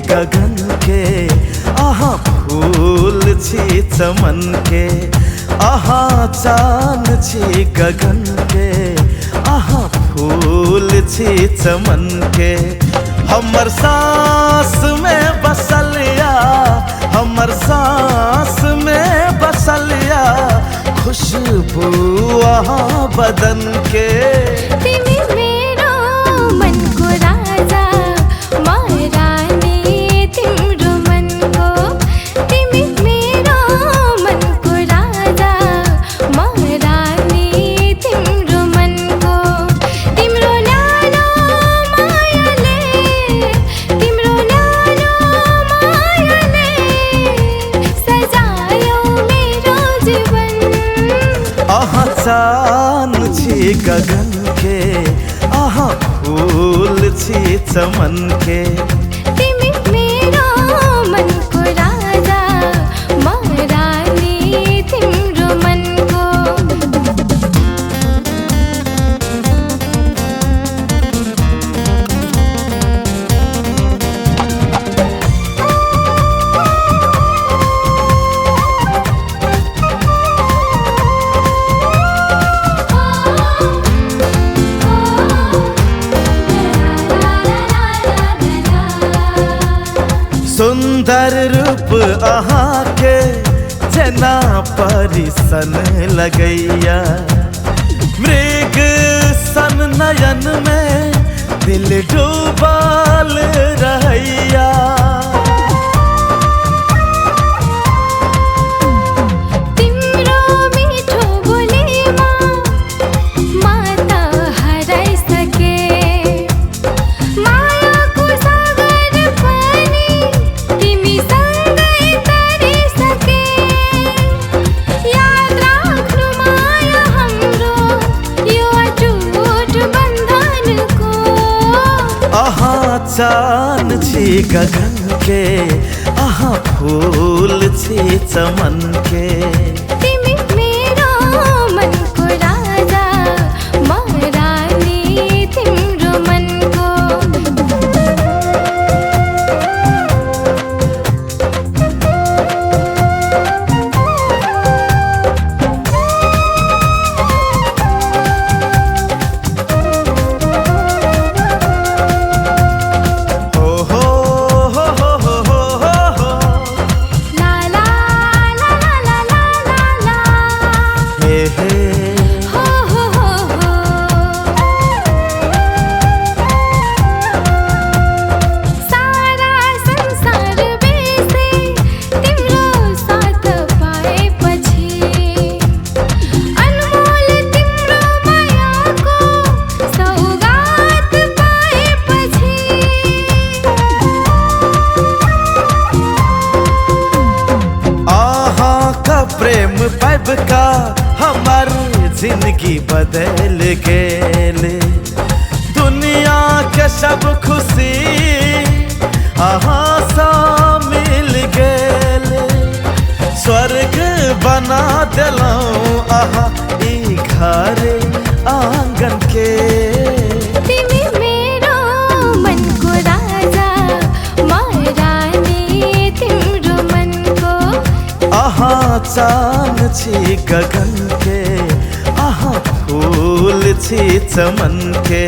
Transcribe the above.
गगन के, आहा फूल छी चमन के, आहा चान छी गगन के, आहा फूल छी चमन के। हमर सांस में बसलिया, हमर सांस में बसलिया, खुशबू आहा बदन के। आहा चान छी गगन के, आहा फूल छी चमन के। तिमी मेरो मनको राजा, म रानी तिम्रो मनको। सुंदर रूप अहाँ के जना परिसन लगैया, मृग सन नयन में दिल डूबल रहैया। तिम्रो मीठो बोलीमा माता हराइ सके, मायाको सागर पनि तिमी सँगै तरि सके। याद राख्नु माया हाम्रो यो अटुट बन्धनको। आहा चान छी गगन के, आहा फूल छी चमन के। तिमी मेरो मनको राजा, म रानी तिम्रो मनको। सारा संसार बेसे तिम्रो साथ पाएपछि, अनमोल तिम्रो मायाको सौगात पाएपछि। आहा का प्रेम पाइब का हमार जिंदगी बदल गेले। दुनिया के सब खुशी आहा सा मिल गेले। स्वर्ग बना दिलौं आहा ई घर आंगन के। तिमी मेरो मनको राजा, म रानी तिम्रो मनको। आहा चान छी गगन के, आहा फूल छी चमन के।